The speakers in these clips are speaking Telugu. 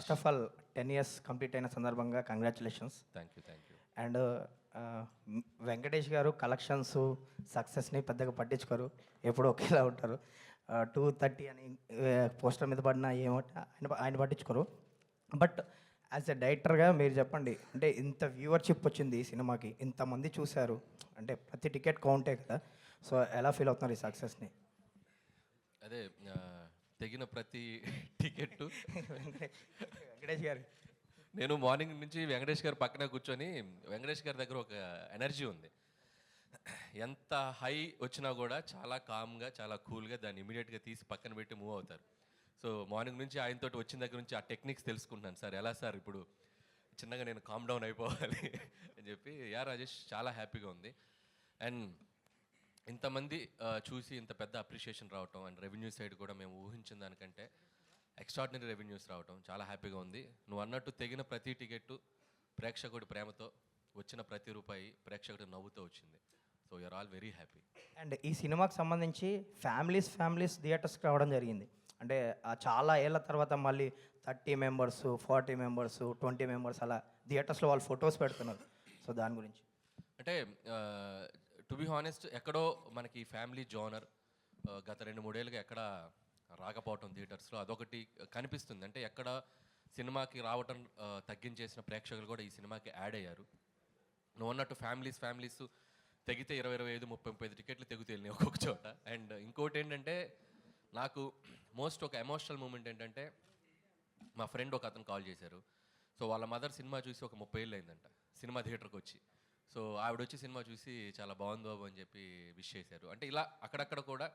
First of all 10 years complete అయిన సందర్భంగా congratulations. Thank you. And Venkatesh గారు కలెక్షన్స్ సక్సెస్ని పెద్దగా పట్టించుకోరు, ఎప్పుడు ఒకేలా ఉంటారు. 230 అని పోస్టర్ మీద పడిన ఏమో ఆయన పట్టించుకోరు. బట్ యాజ్ ఎ డైరెక్టర్గా మీరు చెప్పండి, అంటే ఇంత వ్యూవర్షిప్ వచ్చింది ఈ సినిమాకి, ఇంతమంది చూశారు, అంటే ప్రతి టికెట్ కౌంటే కదా. సో ఎలా ఫీల్ అవుతున్నారు ఈ సక్సెస్ని? అదే తెగిన ప్రతి టికెట్టు వెంకటేష్ గారు, నేను మార్నింగ్ నుంచి వెంకటేష్ గారు పక్కన కూర్చొని, వెంకటేష్ గారి దగ్గర ఒక ఎనర్జీ ఉంది. ఎంత హై వచ్చినా కూడా చాలా కామ్గా, చాలా కూల్గా దాన్ని ఇమీడియట్గా తీసి పక్కన పెట్టి మూవ్ అవుతారు. సో మార్నింగ్ నుంచి ఆయనతో వచ్చిన దగ్గర నుంచి ఆ టెక్నిక్స్ తెలుసుకుంటున్నాను. సార్ ఎలా సార్ ఇప్పుడు చిన్నగా నేను కామ్ డౌన్ అయిపోవాలి అని చెప్పి. రాజేష్ చాలా హ్యాపీగా ఉంది. అండ్ ఇంతమంది చూసి ఇంత పెద్ద అప్రిషియేషన్ రావటం, అండ్ రెవెన్యూ సైడ్ కూడా మేము ఊహించిన దానికంటే ఎక్స్ట్రాడినరీ రెవెన్యూస్ రావటం చాలా హ్యాపీగా ఉంది. నువ్వు అన్నట్టు తెగిన ప్రతి టికెట్టు ప్రేక్షకుడి ప్రేమతో, వచ్చిన ప్రతి రూపాయి ప్రేక్షకుడి నవ్వుతో వచ్చింది. So you're all very happy. And ఈ సినిమాకి సంబంధించి ఫ్యామిలీస్ థియేటర్స్కి రావడం జరిగింది. అంటే చాలా ఏళ్ళ తర్వాత మళ్ళీ 30 మెంబర్స్, 40 మెంబర్స్, 20 మెంబర్స్ అలా థియేటర్స్లో వాళ్ళు ఫొటోస్ పెడుతున్నారు. సో దాని గురించి అంటే టు బి హానెస్ట్, ఎక్కడో మనకి ఫ్యామిలీ జోనర్ గత 2-3 ఏళ్ళుగా ఎక్కడ రాకపోవటం థియేటర్స్లో అదొకటి కనిపిస్తుంది. అంటే ఎక్కడ సినిమాకి రావటం తగ్గించేసిన ప్రేక్షకులు కూడా ఈ సినిమాకి యాడ్ అయ్యారు. నువ్వు అన్నట్టు ఫ్యామిలీస్ తెగితే 20, 25, 30 టికెట్లు తెగుతేళ్ళి ఒక్కొక్క చోట. అండ్ ఇంకోటి ఏంటంటే, నాకు మోస్ట్ ఒక ఎమోషనల్ మూమెంట్ ఏంటంటే, మా ఫ్రెండ్ ఒక అతను కాల్ చేశారు. సో వాళ్ళ మదర్ సినిమా చూసి ఒక 30 ఏళ్ళు అయిందంట సినిమా థియేటర్కి వచ్చి. సో ఆవిడ వచ్చి సినిమా చూసి చాలా బాగుంది బాబు అని చెప్పి విష్ చేశారు. అంటే ఇలా అక్కడక్కడ కూడా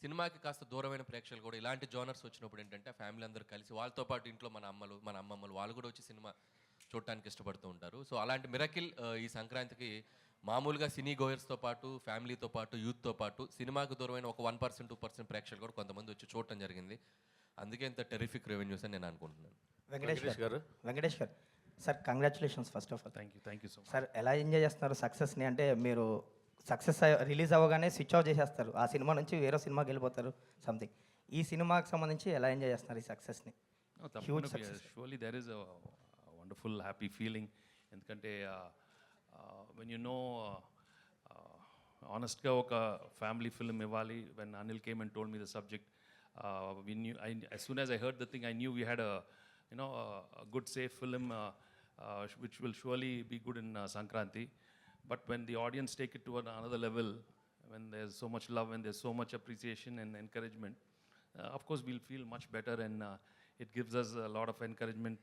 సినిమాకి కాస్త దూరమైన ప్రేక్షకులు కూడా ఇలాంటి జోనర్స్ వచ్చినప్పుడు ఏంటంటే ఫ్యామిలీ అందరూ కలిసి, వాళ్ళతో పాటు ఇంట్లో మన అమ్మలు, మన అమ్మమ్మలు వాళ్ళు కూడా వచ్చి సినిమా చూడటానికి ఇష్టపడుతూ ఉంటారు. సో అలాంటి మిరకిల్ ఈ సంక్రాంతికి మామూలుగా సినీ గోయర్స్తో పాటు, ఫ్యామిలీతో పాటు, యూత్తో పాటు సినిమాకు దూరమైన ఒక 1%, 2% ప్రేక్షకులు కూడా కొంతమంది వచ్చి చూడటం జరిగింది. అందుకే ఇంత టెరిఫిక్ రెవెన్యూస్ అని నేను అనుకుంటున్నాను. Venkatesh garu sir, congratulations first of all. Thank you so much sir. ఎలా ఎంజాయ్ చేస్తున్నారు సక్సెస్ని? అంటే మీరు సక్సెస్ రిలీజ్ అవ్వగానే స్విచ్ ఆఫ్ చేసేస్తారు, ఆ సినిమా నుంచి వేరే సినిమాకి వెళ్ళిపోతారు సంథింగ్. ఈ సినిమాకి సంబంధించి ఎలా ఎంజాయ్ చేస్తున్నారు ఈ సక్సెస్ని? Huge success. Surely there is a wonderful happy feeling. ఎందుకంటే వెన్ యూ నో ఆనెస్ట్గా ఒక ఫ్యామిలీ ఫిల్మ్ ఇవ్వాలి. When Anil came and told me the subject, as soon as I heard the thing, I knew we had a good safe film which will surely be good in Sankranti. But when the audience take it to another level, when there's so much love and there's so much appreciation and encouragement, of course we'll feel much better, and it gives us a lot of encouragement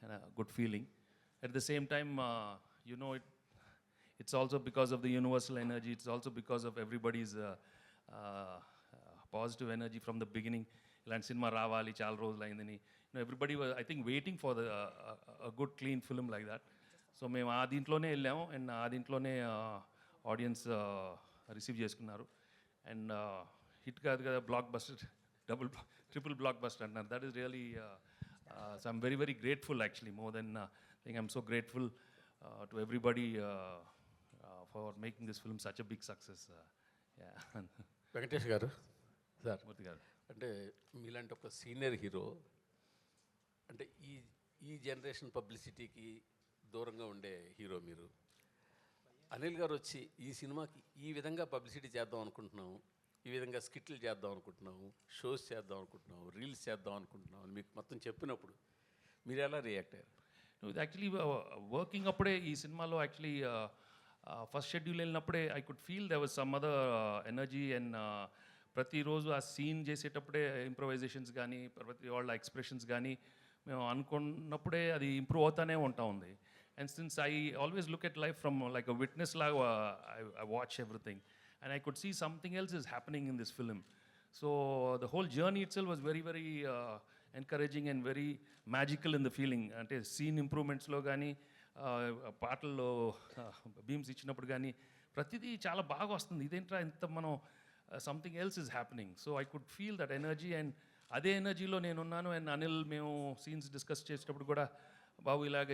and a good feeling. At the same time, it's also because of the universal energy. It's also because of everybody's positive energy from the beginning. ఇలాంటి సినిమా రావాలి, చాలా రోజులు అయిందని everybody was, I think, waiting for good clean film like that. So మేము ఆ దీంట్లోనే వెళ్ళాము, అండ్ ఆ దీంట్లోనే ఆడియన్స్ రిసీవ్ చేసుకున్నారు. అండ్ హిట్ కాదు కదా, blockbuster, triple blockbuster అంటున్నారు. That is really so I'm very very grateful, actually more than think I'm so grateful to everybody for making this film such a big success. Venkatesh garu, sir, మూర్తి గారు, అంటే మీలాంటి ఒక సీనియర్ హీరో, అంటే ఈ జనరేషన్ పబ్లిసిటీకి దూరంగా ఉండే హీరో మీరు. అనిల్ గారు వచ్చి ఈ సినిమాకి ఈ విధంగా పబ్లిసిటీ చేద్దాం అనుకుంటున్నాము, ఈ విధంగా స్కిట్లు చేద్దాం అనుకుంటున్నాము, షోస్ చేద్దాం అనుకుంటున్నాము, రీల్స్ చేద్దాం అనుకుంటున్నాము అని మీకు మొత్తం చెప్పినప్పుడు మీరు ఎలా రియాక్ట్ అయ్యారు? ఇది యాక్చువల్లీ వర్కింగ్ అప్పుడే ఈ సినిమాలో యాక్చువల్లీ ఫస్ట్ షెడ్యూల్ వెళ్ళినప్పుడే I could feel there was some other energy. And ప్రతిరోజు ఆ సీన్ చేసేటప్పుడే ఇంప్రొవైజేషన్స్ కానీ, ప్రతి వాళ్ళ ఎక్స్ప్రెషన్స్ కానీ మేము అనుకున్నప్పుడే అది ఇంప్రూవ్ అవుతానే ఉంటా ఉంది. And since I always look at life from like a witness లాగా, I watch everything and I could see something else is happening in this film. So the whole journey itself was very very encouraging and very magical in the feeling. అంటే సీన్ ఇంప్రూవ్మెంట్స్లో కానీ, పాటల్లో బీమ్స్ ఇచ్చినప్పుడు కానీ ప్రతిదీ చాలా బాగా వస్తుంది. ఇదేంట్రా ఇంత మనం something else is happening. So I could feel that energy, and అదే ఎనర్జీలో నేనున్నాను. అండ్ అనిల్, మేము సీన్స్ డిస్కస్ చేసేటప్పుడు కూడా బాబు ఇలాగ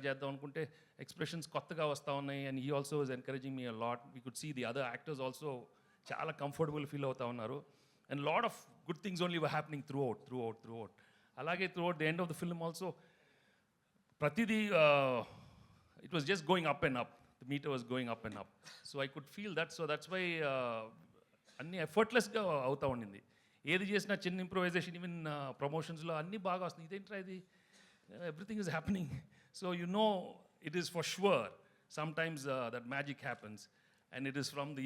చేద్దాం అనుకుంటే ఎక్స్ప్రెషన్స్ కొత్తగా వస్తూ ఉన్నాయి. అండ్ ఈ also was encouraging me a lot. We could see the other actors also చాలా కంఫర్టబుల్ ఫీల్ అవుతూ ఉన్నారు. And lot of good things only were happening throughout. అలాగే throughout the end of the film also ప్రతిదీ it was just going up and up the meter was going up and up so I could feel that so that's why అన్నీ ఎఫర్ట్లెస్గా అవుతా ఉండింది. ఏది చేసినా చిన్న ఇంప్రొవైజేషన్ ఈవెన్ ప్రమోషన్స్లో అన్నీ బాగా వస్తుంది. ఇదేంట్రా ఇది everything is happening. So you know it is for sure sometimes that magic happens and it is from the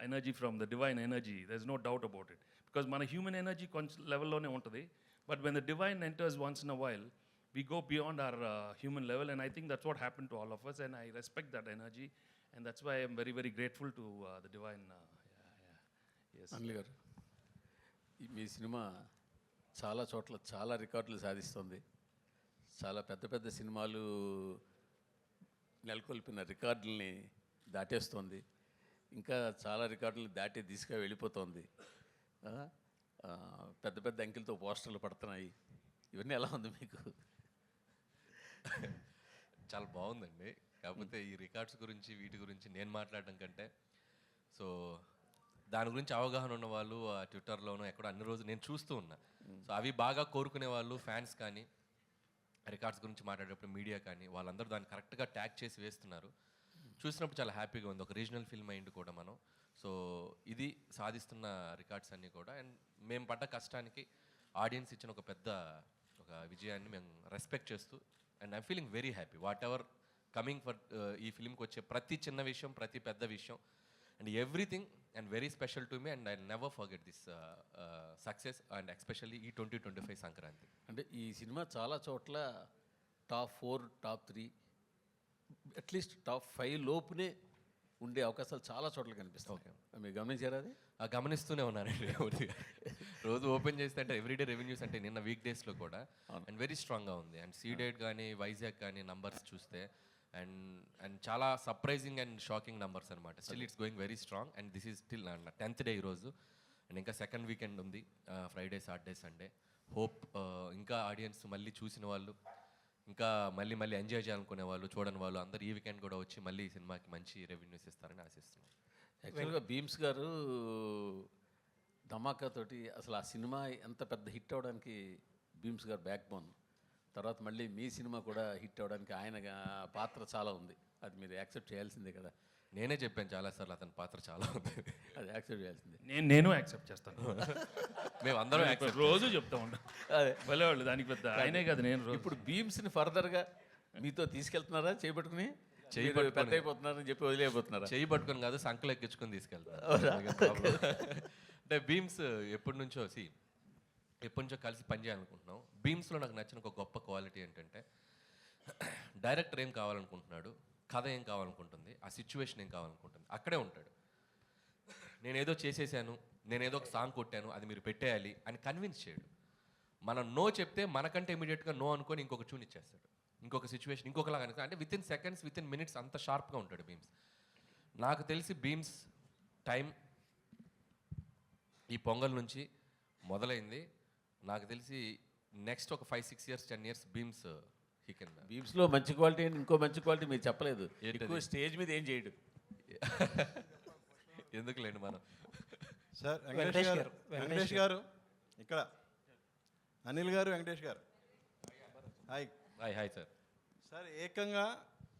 energy from the divine energy. There's no doubt about it because మన human energy కొంచెం లెవెల్లోనే ఉంటుంది, but when the divine enters once in a while we go beyond our human level and I think that's what happened to all of us and I respect that energy and that's why I'm very very grateful to the divine. Yes. Anil గారు, మీ సినిమా చాలా చోట్ల చాలా రికార్డులు సాధిస్తుంది. చాలా పెద్ద పెద్ద సినిమాలు నెలకొల్పిన రికార్డుల్ని దాటేస్తుంది. ఇంకా చాలా రికార్డులు దాటి దిశగా వెళ్ళిపోతుంది. పెద్ద పెద్ద అంకెలతో పోస్టర్లు పడుతున్నాయి. ఇవన్నీ ఎలా ఉంది మీకు? చాలా బాగుందండి. కాకపోతే ఈ రికార్డ్స్ గురించి వీటి గురించి నేను మాట్లాడడం కంటే సో దాని గురించి అవగాహన ఉన్న వాళ్ళు ట్విట్టర్లోనూ ఎక్కడో అన్ని రోజులు నేను చూస్తూ ఉన్నా. సో అవి బాగా కోరుకునే వాళ్ళు ఫ్యాన్స్ కానీ రికార్డ్స్ గురించి మాట్లాడేటప్పుడు మీడియా కానీ వాళ్ళందరూ దాన్ని కరెక్ట్గా ట్యాగ్ చేసి వేస్తున్నారు. చూసినప్పుడు చాలా హ్యాపీగా ఉంది. ఒక రీజనల్ ఫిల్మ్ అయింది కూడా మనం. సో ఇది సాధిస్తున్న రికార్డ్స్ అన్నీ కూడా అండ్ మేము పడ్డ కష్టానికి ఆడియన్స్ ఇచ్చిన ఒక పెద్ద ఒక విజయాన్ని మేము రెస్పెక్ట్ చేస్తూ and I'm feeling very happy what ever coming for ఈ ఫిల్మ్కి వచ్చే ప్రతి చిన్న విషయం ప్రతి పెద్ద విషయం and everything and very special to me and I never forget this success and especially ఈ 2025 సంక్రాంతి. అంటే ఈ సినిమా చాలా చోట్ల టాప్ 4 టాప్ 3 అట్లీస్ట్ టాప్ 5 లోపునే ఉండే అవకాశాలు చాలా చోట్ల కనిపిస్తాయి. ఓకే, మీరు గమనించారా అది? గమనిస్తూనే ఉన్నానండి. రోజు ఓపెన్ చేస్తే అంటే ఎవ్రీడే రెవెన్యూస్ అంటే నిన్న వీక్ డేస్లో కూడా అండ్ వెరీ స్ట్రాంగ్గా ఉంది అండ్ సీడెడ్ కానీ వైజాగ్ కానీ నంబర్స్ చూస్తే అండ్ అండ్ చాలా సర్ప్రైజింగ్ అండ్ షాకింగ్ నంబర్స్ అనమాట. Still it's going very strong and this is still 10th day ఈరోజు అండ్ ఇంకా సెకండ్ వీకెండ్ ఉంది, ఫ్రైడే సాటర్డే సండే. హోప్ ఇంకా ఆడియన్స్ మళ్ళీ చూసిన వాళ్ళు ఇంకా మళ్ళీ మళ్ళీ ఎంజాయ్ చేయాలనుకునే వాళ్ళు చూడని వాళ్ళు అందరూ ఈ వీకెండ్ కూడా వచ్చి మళ్ళీ ఈ సినిమాకి మంచి రెవెన్యూస్ ఇస్తారని ఆశిస్తున్నాను. యాక్చువల్గా భీమ్స్ గారు ధమాకా తోటి అసలు ఆ సినిమా ఎంత పెద్ద హిట్ అవ్వడానికి భీమ్స్ గారు బ్యాక్ బోన్. తర్వాత మళ్ళీ మీ సినిమా కూడా హిట్ అవ్వడానికి ఆయన పాత్ర చాలా ఉంది. అది మీరు యాక్సెప్ట్ చేయాల్సిందే కదా. నేనే చెప్పాను చాలాసార్లు అతని పాత్ర చాలా ఉంది, అది యాక్సెప్ట్ చేయాల్సిందే. నేను యాక్సెప్ట్ చేస్తాను. మేము అందరం యాక్సెప్ట్ రోజు చెప్తా ఉంటాం. అదే వెళ్ళేవాళ్ళు దానికి పెద్ద ఆయనే కదా. నేను ఇప్పుడు భీమ్స్ని ఫర్దర్గా మీతో తీసుకెళ్తున్నారా చేయబట్టుకుని పెద్ద అయిపోతున్నారని చెప్పి వదిలేకపోతున్నారా? చేయి పట్టుకొని కాదు సంకలు ఎక్కించుకొని తీసుకెళ్తాను. అంటే భీమ్స్ ఎప్పటి నుంచో కలిసి పనిచేయాలనుకుంటున్నాం. భీమ్స్లో నాకు నచ్చిన ఒక గొప్ప క్వాలిటీ ఏంటంటే డైరెక్టర్ ఏం కావాలనుకుంటున్నాడు, కథ ఏం కావాలనుకుంటుంది, ఆ సిచ్యువేషన్ ఏం కావాలనుకుంటుంది, అక్కడే ఉంటాడు. నేనేదో చేసేసాను, నేనేదో ఒక సాంగ్ కొట్టాను, అది మీరు పెట్టేయాలి అని కన్విన్స్ చేయడు. మనం నో చెప్తే మనకంటే ఇమీడియట్గా నో అనుకొని ఇంకొక ట్యూన్ ఇచ్చేస్తాడు, ఇంకొక సిచ్యువేషన్ ఇంకొకలాగా అంటే with in seconds with in minutes అంత షార్ప్గా ఉంటాడు భీమ్స్. నాకు తెలిసి భీమ్స్ టైం ఈ పొంగల్ నుంచి మొదలైంది. నాకు తెలిసి నెక్స్ట్ ఒక 5-6 years 10 years Bheems he can. భీమ్స్లో మంచి క్వాలిటీ ఇంకో మంచి క్వాలిటీ మీరు చెప్పలేదు. ఎక్కువ స్టేజ్ మీద ఏం చేయడు. ఎందుకులేండి మనం. సార్ వెంకటేష్ గారు ఇక్కడ, అనిల్ గారు, వెంకటేష్ గారు, హాయ్. Hi sir. సార్ ఏకంగా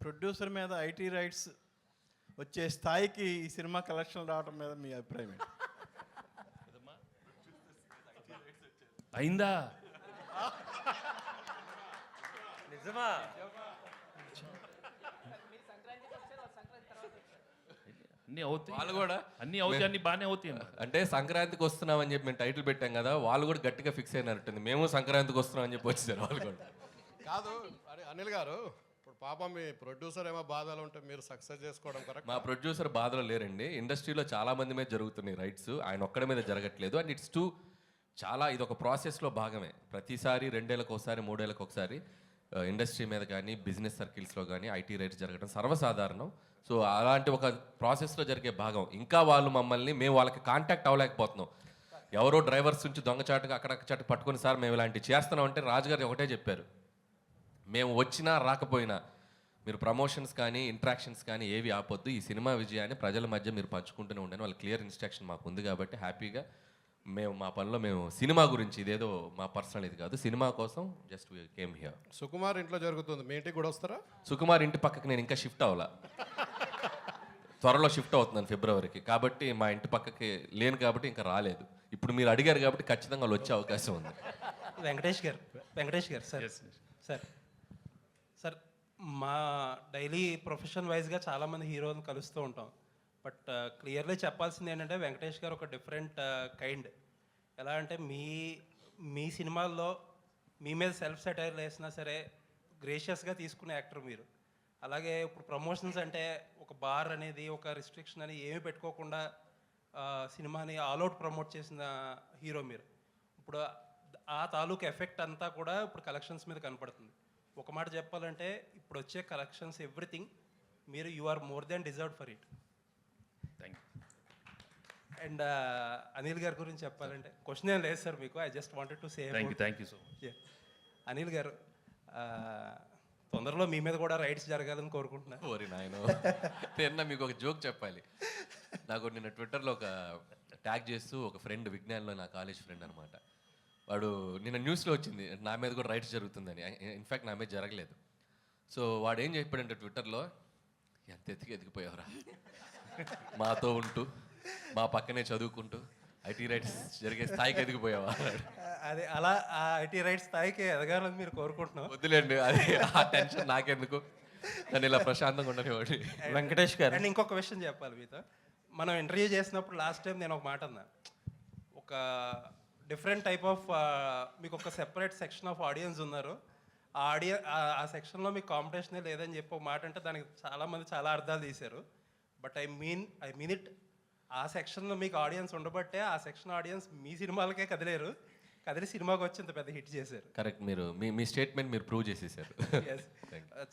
ప్రొడ్యూసర్ మీద ఐటీ రైట్స్ వచ్చే స్థాయికి ఈ సినిమా కలెక్షన్ రావడం మీద మీ అభిప్రాయం ఏంటి? అయిందా? నిజమా? అన్నీ అవుతాయి, వాళ్ళు కూడా అన్నీ అవుతాయి, అన్నీ బాగానే అవుతాయి. అంటే సంక్రాంతికి వస్తున్నామని చెప్పి మేము టైటిల్ పెట్టాం కదా, వాళ్ళు కూడా గట్టిగా ఫిక్స్ అయినట్టుంది. మేము సంక్రాంతికి వస్తున్నాం అని చెప్పి వచ్చేసారు వాళ్ళు కూడా. కాదు అరే అనిల్ గారు, ఇప్పుడు పాపం మీ ప్రొడ్యూసర్ ఏమో బాధలు ఉంటే మీరు సక్సెస్ చేసుకోవడం కరెక్ట్. మా ప్రొడ్యూసర్ బాధలో లేరండి. ఇండస్ట్రీలో చాలా మంది మీద జరుగుతున్నాయి రైట్స్, ఆయన ఒక్కడి మీద జరగట్లేదు. అండ్ ఇట్స్ చాలా ఇది ఒక ప్రాసెస్లో భాగమే. ప్రతిసారి 2 ఏళ్ళకి ఒకసారి 3 ఏళ్ళకి ఒకసారి ఇండస్ట్రీ మీద కానీ బిజినెస్ సర్కిల్స్లో కానీ ఐటీ రైట్స్ జరగడం సర్వసాధారణం. సో అలాంటి ఒక ప్రాసెస్లో జరిగే భాగం. ఇంకా వాళ్ళు మేము వాళ్ళకి కాంటాక్ట్ అవ్వలేకపోతున్నాం. ఎవరో డ్రైవర్స్ నుంచి దొంగచాటుగా అక్కడక్కడ పట్టుకొని సార్ మేము ఇలాంటివి చేస్తున్నాం అంటే రాజుగారు ఒకటే చెప్పారు, మేము వచ్చినా రాకపోయినా మీరు ప్రమోషన్స్ కానీ ఇంట్రాక్షన్స్ కానీ ఏవి ఆపొద్దు, ఈ సినిమా విజయాన్ని ప్రజల మధ్య మీరు పంచుకుంటూనే ఉండని వాళ్ళు క్లియర్ ఇన్స్ట్రక్షన్ మాకు ఉంది. కాబట్టి హ్యాపీగా మేము మా పనిలో మేము సినిమా గురించి ఇదేదో మా పర్సనల్ ఇది కాదు, సినిమా కోసం జస్ట్ కేమ్ హియర్. సుకుమార్ ఇంట్లో జరుగుతుంది, మీ ఇంటికి కూడా వస్తారా? సుకుమార్ ఇంటి పక్కకి నేను ఇంకా షిఫ్ట్ అవ్వాలా, త్వరలో షిఫ్ట్ అవుతున్నాను ఫిబ్రవరికి, కాబట్టి మా ఇంటి పక్కకి లేను కాబట్టి ఇంకా రాలేదు. ఇప్పుడు మీరు అడిగారు కాబట్టి ఖచ్చితంగా వాళ్ళు వచ్చే అవకాశం ఉంది. Venkatesh garu sir sir sir మా డైలీ ప్రొఫెషన్ వైజ్గా చాలామంది హీరోలను కలుస్తూ ఉంటాం. బట్ క్లియర్లీ చెప్పాల్సింది ఏంటంటే వెంకటేష్ గారు ఒక డిఫరెంట్ కైండ్. ఎలా అంటే మీ సినిమాల్లో మీ మీద సెల్ఫ్ సెటైర్ వేసినా సరే గ్రేషియస్గా తీసుకునే యాక్టర్ మీరు. అలాగే ఇప్పుడు ప్రమోషన్స్ అంటే ఒక బార్ అనేది ఒక రిస్ట్రిక్షన్ అని ఏమీ పెట్టుకోకుండా సినిమాని ఆల్అవుట్ ప్రమోట్ చేసిన హీరో మీరు. ఇప్పుడు ఆ తాలూకు ఎఫెక్ట్ అంతా కూడా ఇప్పుడు కలెక్షన్స్ మీద కనపడుతుంది. ఒక మాట చెప్పాలంటే ఇప్పుడు వచ్చే కలెక్షన్స్ ఎవ్రీథింగ్ మీరు you are more than deserved for it. Thank you. And Anil గారి గురించి చెప్పాలంటే క్వశ్చన్ ఏం లేదు సార్ మీకు, I just wanted to say. Thank you so much. Anil garu తొందరలో మీ మీద కూడా రైడ్స్ జరగాలని కోరుకుంటున్నాను. ఓరి నాయనో, నిన్న మీకు ఒక జోక్ చెప్పాలి. నాకు నిన్న ట్విట్టర్లో ఒక ట్యాగ్ చేస్తూ ఒక ఫ్రెండ్, విజ్ఞాన్లో నా కాలేజ్ ఫ్రెండ్ అనమాట, వాడు నిన్న న్యూస్లో వచ్చింది నా మీద కూడా రైట్స్ జరుగుతుందని. ఇన్ఫ్యాక్ట్ నా మీద జరగలేదు. సో వాడు ఏం చెప్పాడంటే ట్విట్టర్లో, ఎంత ఎదిగిపోయావురా, మాతో ఉంటూ మా పక్కనే చదువుకుంటూ ఐటీ రైట్స్ జరిగే స్థాయికి ఎదిగిపోయావా అన్నాడు. అదే అలా ఆ ఐటీ రైట్స్ స్థాయికి ఎదగాలని మీరు కోరుకుంటున్నాం. వద్దులేండి, అది ఆ టెన్షన్ నాకెందుకు, నన్ను ఇలా ప్రశాంతంగా ఉండనివ్వండి. వెంకటేష్ గారు అండ్ ఇంకొక విషయం చెప్పాలి మీతో. మనం ఇంటర్వ్యూ చేసినప్పుడు లాస్ట్ టైం నేను ఒక మాట అన్నా, ఒక డిఫరెంట్ టైప్ ఆఫ్ మీకు ఒక సెపరేట్ సెక్షన్ ఆఫ్ ఆడియన్స్ ఉన్నారు, ఆ సెక్షన్లో మీకు కాంపిటీషనే లేదని చెప్పి ఒక మాట అంటే దానికి చాలామంది చాలా అర్థాలు తీశారు. But I mean it. ఆ సెక్షన్లో మీకు ఆడియన్స్ ఉండబట్టే ఆ సెక్షన్ ఆడియన్స్ మీ సినిమాలకే కదిలి సినిమాకి వచ్చి ఇంత పెద్ద హిట్ చేశారు. కరెక్ట్, మీరు మీ స్టేట్మెంట్ మీరు ప్రూవ్ చేసేసారు.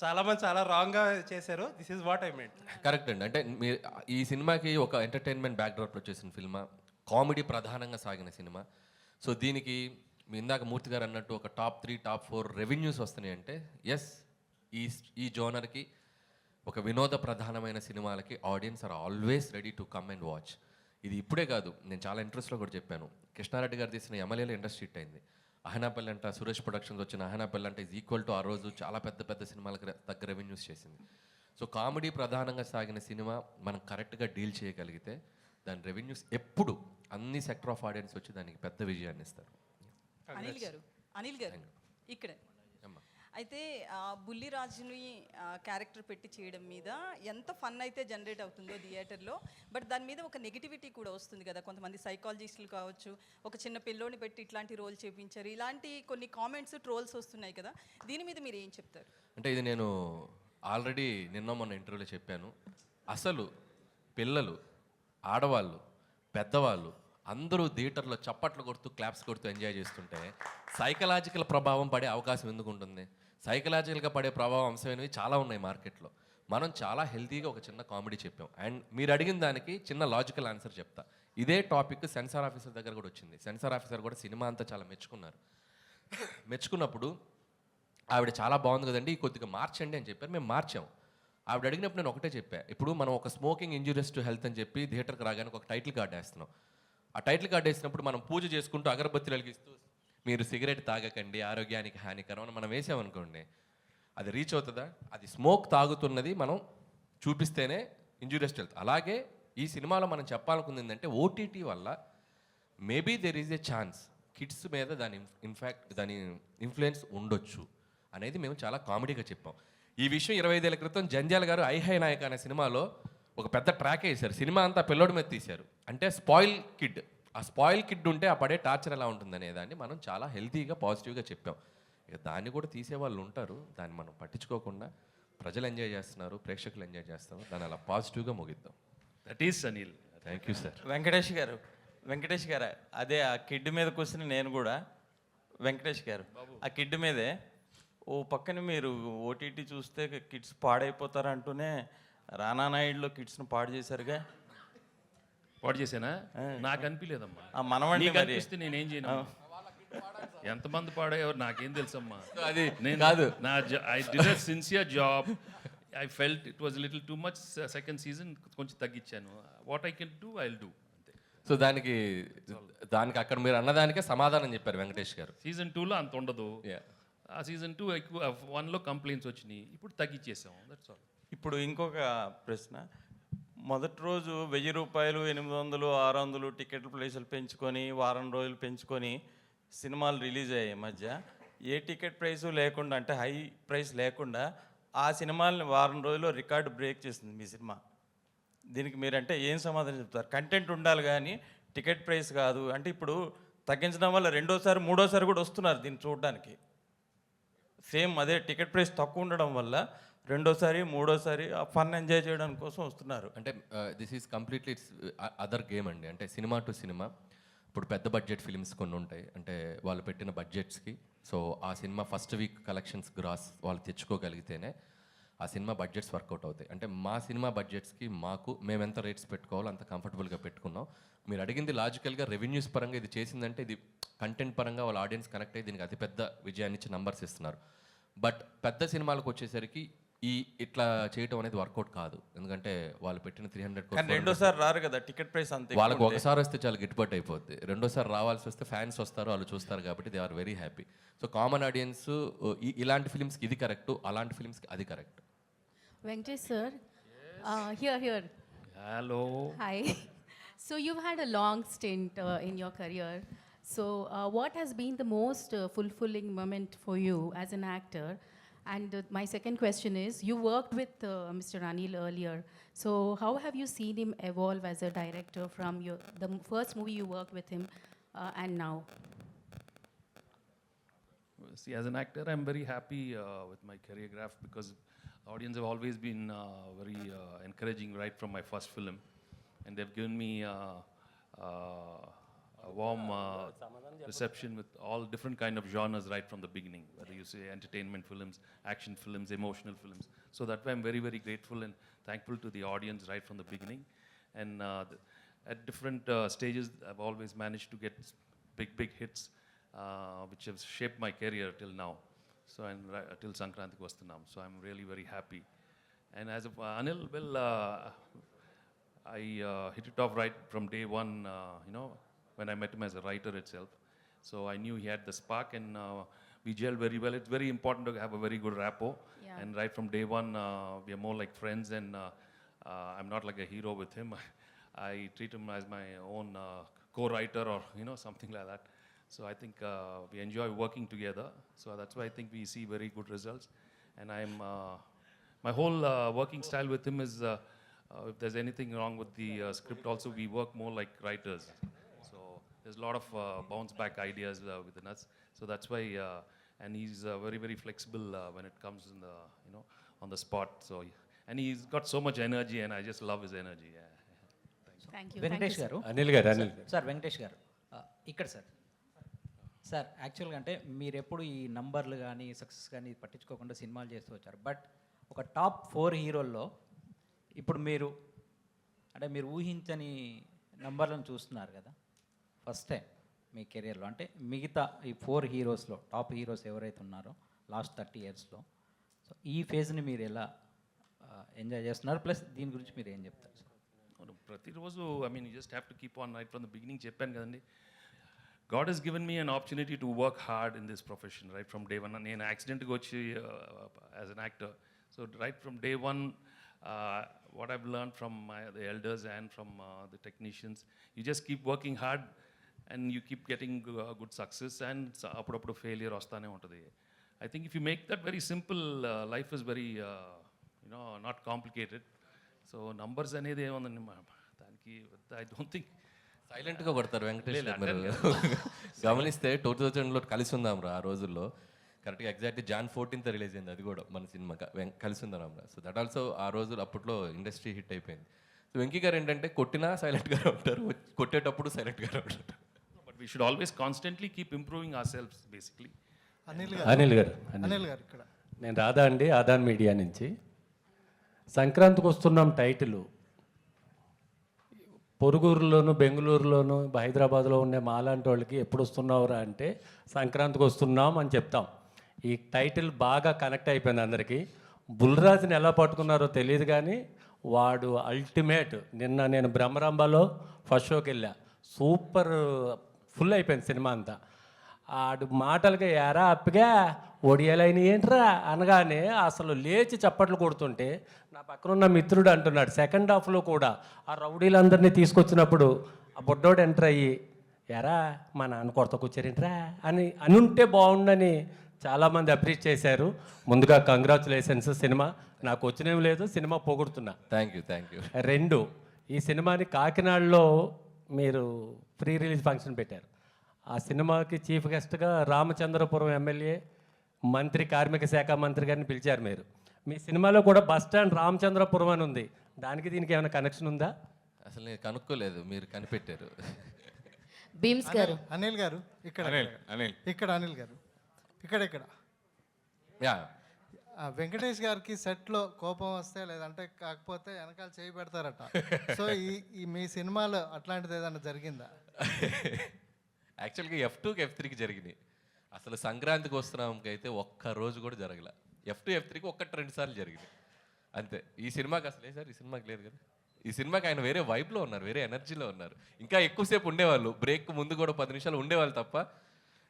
చాలామంది చాలా రాంగ్గా చేశారు. This is what I meant. Correct అండి. అంటే మీరు ఈ సినిమాకి ఒక ఎంటర్టైన్మెంట్ బ్యాక్డ్రాప్లో చేసిన సినిమా, కామెడీ ప్రధానంగా సాగిన సినిమా. సో దీనికి మీ ఇందాక మూర్తి గారు అన్నట్టు ఒక టాప్ 3 టాప్ 4 రెవెన్యూస్ వస్తున్నాయి అంటే ఎస్, ఈ జోనర్కి ఒక వినోద ప్రధానమైన సినిమాలకి audience are always ready to come and watch. ఇది ఇప్పుడే కాదు, నేను చాలా ఇంట్రెస్ట్లో కూడా చెప్పాను. కృష్ణారెడ్డి గారు తీసిన ఎమ్మెల్యేలో ఇండస్ట్రీ హిట్ అయింది. అహనాపల్లి అంట, సురేష్ ప్రొడక్షన్స్ వచ్చిన అహనాపల్లి అంటే ఈజ్ ఈక్వల్ టు ఆ రోజు చాలా పెద్ద సినిమాలకు తగ్గ రెవెన్యూస్ చేసింది. సో కామెడీ ప్రధానంగా సాగిన సినిమా మనం కరెక్ట్గా డీల్ చేయగలిగితే దాని రెవెన్యూస్ ఎప్పుడు అన్ని సెక్టర్ ఆఫ్ ఆడియన్స్ వచ్చి దానికి పెద్ద విజయాన్ని ఇస్తారు. అనిల్ గారు ఇక్కడే అయితే బుల్లిరాజుని క్యారెక్టర్ పెట్టి చేయడం మీద ఎంత ఫన్ అయితే జనరేట్ అవుతుందో థియేటర్లో, బట్ దాని మీద ఒక నెగిటివిటీ కూడా వస్తుంది కదా. కొంతమంది సైకాలజిస్టులు కావచ్చు, ఒక చిన్న పిల్లోని పెట్టి ఇట్లాంటి రోల్ చేయించారు, ఇలాంటి కొన్ని కామెంట్స్, ట్రోల్స్ వస్తున్నాయి కదా. దీని మీద మీరు ఏం చెప్తారు? అంటే ఇది నేను ఆల్రెడీ మొన్న ఇంటర్వ్యూలో చెప్పాను. అసలు పిల్లలు, ఆడవాళ్ళు, పెద్దవాళ్ళు అందరూ థియేటర్లో చప్పట్లు కొడుతూ క్లాప్స్ కొడుతూ ఎంజాయ్ చేస్తుంటే సైకలాజికల్ ప్రభావం పడే అవకాశం ఎందుకు ఉంటుంది? సైకలాజికల్గా పడే ప్రభావం అంశమైనవి చాలా ఉన్నాయి మార్కెట్లో. మనం చాలా హెల్తీగా ఒక చిన్న కామెడీ చెప్పాం. అండ్ మీరు అడిగిన దానికి చిన్న లాజికల్ ఆన్సర్ చెప్తా. ఇదే టాపిక్ సెన్సార్ ఆఫీసర్ దగ్గర కూడా వచ్చింది. సెన్సార్ ఆఫీసర్ కూడా సినిమా అంతా చాలా మెచ్చుకున్నారు. మెచ్చుకున్నప్పుడు ఆవిడ చాలా బాగుంది కదండి, కొద్దిగా మార్చండి అని చెప్పారు. మేము మార్చాం. ఆవిడ అడిగినప్పుడు నేను ఒకటే చెప్పా, ఇప్పుడు మనం ఒక స్మోకింగ్ ఇంజూరియస్ టు హెల్త్ అని చెప్పి థియేటర్కి రాగానే ఒక టైటిల్ కార్డు వేస్తున్నాం. ఆ టైటిల్ కార్డు వేసినప్పుడు మనం పూజ చేసుకుంటూ అగరబత్తులు వెలిగిస్తూ మీరు సిగరెట్ తాగకండి, ఆరోగ్యానికి హానికరం అని మనం వేసామనుకోండి, అది రీచ్ అవుతుందా? అది స్మోక్ తాగుతున్నది మనం చూపిస్తేనే ఇంజూరియస్ టు హెల్త్. అలాగే ఈ సినిమాలో మనం చెప్పాలనుకుంది ఏంటంటే ఓటీటీ వల్ల maybe there is a chance kids మీద దాని ఇన్ఫ్లుయెన్స్ ఉండొచ్చు అనేది మేము చాలా కామెడీగా చెప్పాం. ఈ విషయం 25 ఏళ్ల క్రితం జంధ్యాల గారు ఐహై నాయక్ అనే సినిమాలో ఒక పెద్ద ట్రాక్ వేశారు. సినిమా అంతా పిల్లోడి మీద తీశారు. అంటే స్పాయిల్ కిడ్, ఆ స్పాయిల్ కిడ్ ఉంటే ఆ పడే టార్చర్ ఎలా ఉంటుందనే దాన్ని మనం చాలా హెల్తీగా పాజిటివ్గా చెప్పాం. ఇక దాన్ని కూడా తీసేవాళ్ళు ఉంటారు, దాన్ని మనం పట్టించుకోకుండా ప్రజలు ఎంజాయ్ చేస్తున్నారు, ప్రేక్షకులు ఎంజాయ్ చేస్తారు, దాన్ని అలా పాజిటివ్గా ముగిద్దాం. That is Anil. Thank you sir. Venkatesh గారు అదే ఆ కిడ్ మీద కూర్చుని నేను కూడా వెంకటేష్ గారు ఆ కిడ్ మీదే ఓ పక్కన మీరు ఓటీటీ చూస్తే కిడ్స్ పాడైపోతారు అంటూనే రానా నాయుడులో కిడ్స్ను పాడు చేశారుగా. పాడు చేశానా? నాకు అనిపించలేదమ్మా. మనవండి నీకు అనిపిస్తే నేనేం చేయను. ఎంతమంది పాడేవారు నాకేం తెలుసమ్మా. అది నేను కాదు, I did a sincere job. I felt it was little too much. Second season కొంచెం తగ్గించాను. What I can do I will do. So so దానికి అక్కడ మీరు అన్నదానికే సమాధానం చెప్పారు వెంకటేష్ గారు. సీజన్ 2లో అంత ఉండదు. Yeah. ఆ సీజన్ 2 ఎక్కువ 1లో కంప్లైంట్స్ వచ్చినాయి, ఇప్పుడు తగ్గించేసాం, దట్స్ ఆల్. ఇప్పుడు ఇంకొక ప్రశ్న. మొదటి రోజు 1000 రూపాయలు, 800, 600 టికెట్ల ప్రైసులు పెంచుకొని వారం రోజులు పెంచుకొని సినిమాలు రిలీజ్ అయ్యాయి. ఈ మధ్య ఏ టికెట్ ప్రైసు లేకుండా, అంటే హై ప్రైస్ లేకుండా ఆ సినిమాలని వారం రోజుల్లో రికార్డు బ్రేక్ చేసింది మీ సినిమా. దీనికి మీరంటే ఏం సమాధానం చెప్తారు? కంటెంట్ ఉండాలి కానీ టికెట్ ప్రైస్ కాదు అంటే ఇప్పుడు తగ్గించడం వల్ల రెండోసారి మూడోసారి కూడా వస్తున్నారు దీన్ని చూడడానికి. సేమ్ అదే టికెట్ ప్రైస్ తక్కువ ఉండడం వల్ల రెండోసారి మూడోసారి ఆ ఫన్ ఎంజాయ్ చేయడం కోసం వస్తున్నారు. అంటే this is completely it's other game అండి. అంటే సినిమా టు సినిమా ఇప్పుడు పెద్ద బడ్జెట్ ఫిలిమ్స్ కొన్ని ఉంటాయి, అంటే వాళ్ళు పెట్టిన బడ్జెట్స్కి. సో ఆ సినిమా ఫస్ట్ వీక్ కలెక్షన్స్ గ్రాస్ వాళ్ళు తెచ్చుకోగలిగితేనే ఆ సినిమా బడ్జెట్స్ వర్కౌట్ అవుతాయి. అంటే మా సినిమా బడ్జెట్స్కి మేము ఎంత రేట్స్ పెట్టుకోవాలో అంత కంఫర్టబుల్గా పెట్టుకున్నాం. మీరు అడిగింది లాజికల్గా రెవెన్యూస్ పరంగా ఇది చేసిందంటే ఇది కంటెంట్ పరంగా వాళ్ళ ఆడియన్స్ కనెక్ట్ అయ్యి దీనికి అతిపెద్ద విజయాన్ని ఇచ్చి నంబర్స్ ఇస్తున్నారు. బట్ పెద్ద సినిమాలకు వచ్చేసరికి ఇట్లా చేయటం అనేది వర్కౌట్ కాదు. ఎందుకంటే వాళ్ళు పెట్టిన 300 కానీ రెండోసారి రారు కదా టికెట్ ప్రైస్ అంతే. వాళ్ళకి ఒకసారి వస్తే చాలా గిట్టుబాటు అయిపోద్ది. రెండోసారి రావాల్సి వస్తే ఫ్యాన్స్ వస్తారు, వాళ్ళు చూస్తారు కాబట్టి they are very happy. So common audience ఇలాంటి ఫిల్మ్స్కి ఇది కరెక్ట్, అలాంటి ఫిల్మ్స్కి అది correct. Venkatesh sir, here. Hello. Hi. So you've had a long stint in your career. So what has been the most fulfilling moment for you as an actor? And my second question is, you worked with Mr. Anil earlier. So how have you seen him evolve as a director from the first movie you worked with him and now? See, as an actor, I'm very happy with my choreograph because the audience have always been very encouraging right from my first film, and they've given me a warm reception with all different kind of genres right from the beginning, whether you say entertainment films, action films, emotional films. So that way I'm very, very grateful and thankful to the audience right from the beginning. And at different stages, I've always managed to get big hits, which have shaped my career till now. So and till Sankrantik Vastanam. So I'm really very happy. And as of Anil, well, I hit it off right from day one, when I met him as a writer itself. So I knew he had the spark, and we gelled very well. It's very important to have a very good rapport. Yeah. And right from day one, we are more like friends, and I'm not like a hero with him. I treat him as my own co-writer or, something like that. So I think we enjoy working together. So that's why I think we see very good results. And my whole working style with him is, if there's anything wrong with the script also, we work more like writers. So there's a lot of bounce back ideas within us. So that's why, and he's very, very flexible when it comes in the, on the spot. So, and he's got so much energy, and I just love his energy. Yeah. Thank you. Venkatesh sir. గారు, అనిల్ గారు సార్ వెంకటేష్ గారు ఇక్కడ సార్ యాక్చువల్గా అంటే మీరు ఎప్పుడు ఈ నంబర్లు కానీ సక్సెస్ కానీ పట్టించుకోకుండా సినిమాలు చేస్తూ వచ్చారు. బట్ ఒక టాప్ 4 హీరోల్లో ఇప్పుడు మీరు ఊహించని నంబర్లను చూస్తున్నారు కదా ఫస్ట్ టైం మీ కెరియర్లో. అంటే మిగతా ఈ 4 హీరోస్లో టాప్ హీరోస్ ఎవరైతే ఉన్నారో లాస్ట్ 30 ఇయర్స్లో, సో ఈ ఫేజ్ని మీరు ఎలా ఎంజాయ్ చేస్తున్నారు, ప్లస్ దీని గురించి మీరు ఏం చెప్తారు సార్? ప్రతిరోజు you just have to keep on right from the beginning. చెప్పాను కదండి, God has given me an opportunity to work hard in this profession right from day one. నేను యాక్సిడెంట్గా వచ్చి as an actor. So right from day one, what I've learned from the elders and from the technicians, you just keep working hard and you keep getting good success, and అప్పుడప్పుడు failure వస్తానే ఉంటుంది. I think if you make that very simple, life is very, not complicated. So numbers అనేది ఏముందండి దానికి, I don't think. సైలెంట్గా కొడతారు వెంకటేష్ గారు. మీరు గమనిస్తే 2000లో కలిసి ఉందాం రా ఆ రోజుల్లో, కరెక్ట్గా ఎగ్జాక్ట్లీ Jan 14th రిలీజ్ అయింది అది కూడా మన సినిమా కలిసి ఉందాం రా. సో దట్ ఆల్సో ఆ రోజులు అప్పట్లో ఇండస్ట్రీ హిట్ అయిపోయింది. సో వెంకీ గారు ఏంటంటే కొట్టినా సైలెంట్గానే ఉంటారు, కొట్టేటప్పుడు సైలెంట్గానే ఉంటారు. But we should always constantly keep improving ourselves, basically. Anil గారు ఇక్కడ నేను రాధా అండి, ఆదాన్ మీడియా నుంచి. సంక్రాంతికి వస్తున్నాం టైటిల్ పొరుగురులోను బెంగళూరులోను హైదరాబాద్లో ఉండే మాలాంటి వాళ్ళకి ఎప్పుడు వస్తున్నావురా అంటే సంక్రాంతికి వస్తున్నాం అని చెప్తాం. ఈ టైటిల్ బాగా కనెక్ట్ అయిపోయింది అందరికీ. బుల్రాజ్ని ఎలా పట్టుకున్నారో తెలియదు కానీ వాడు అల్టిమేట్. నిన్న నేను బ్రహ్మరంభలో ఫస్ట్ షోకి వెళ్ళా, సూపర్ ఫుల్ అయిపోయింది సినిమా అంతా. ఆడు మాటలకి ఎరా అప్పగా ఒడియాలైన ఏంట్రా అనగానే అసలు లేచి చప్పట్లు కొడుతుంటే నా పక్కన ఉన్న మిత్రుడు అంటున్నాడు సెకండ్ హాఫ్లో కూడా ఆ రౌడీలందరినీ తీసుకొచ్చినప్పుడు ఆ బుడ్డోడు ఎంటర్ అయ్యి ఎరా మా నాన్న కొరత కూర్చారేంట్రా అని అనుంటే బాగుండని చాలామంది అప్రిషియేట్ చేశారు. ముందుగా కంగ్రాచులేషన్స్. సినిమా నాకు వచ్చినేం లేదు, సినిమా పొగుడుతున్నా. Thank you. 2, ఈ సినిమాని కాకినాడలో మీరు ప్రీ రిలీజ్ ఫంక్షన్ పెట్టారు. ఆ సినిమాకి చీఫ్ గెస్ట్గా రామచంద్రపురం ఎమ్మెల్యే మంత్రి కార్మిక శాఖ మంత్రి గారిని పిలిచారు మీరు. మీ సినిమాలో కూడా బస్ స్టాండ్ రామచంద్రపురం అని ఉంది. దానికి దీనికి ఏమైనా కనెక్షన్ ఉందా? అసలు నేను కనుక్కోలేదు, మీరు కనిపెట్టారు. బీమ్స్ గారు. అనిల్ గారు ఇక్కడ అనిల్ ఇక్కడ అనిల్ గారు ఇక్కడ యా వెంకటేష్ గారికి సెట్లో కోపం వస్తే లేదంటే కాకపోతే వెనకాల చేయి పెడతారట. సో ఈ మీ సినిమాలో అట్లాంటిది ఏదైనా జరిగిందా? యాక్చువల్గా F2కి F3కి జరిగినాయి. అసలు సంక్రాంతికి వస్తున్నాంకి అయితే ఒక్క రోజు కూడా జరగలే. F2 F3కి 1-2 సార్లు జరిగింది అంతే. ఈ సినిమాకి అసలు సార్ ఈ సినిమాకి లేదు కదా. ఈ సినిమాకి ఆయన వేరే వైబ్లో ఉన్నారు, వేరే ఎనర్జీలో ఉన్నారు. ఇంకా ఎక్కువసేపు ఉండేవాళ్ళు, బ్రేక్ ముందు కూడా 10 నిమిషాలు ఉండేవాళ్ళు తప్ప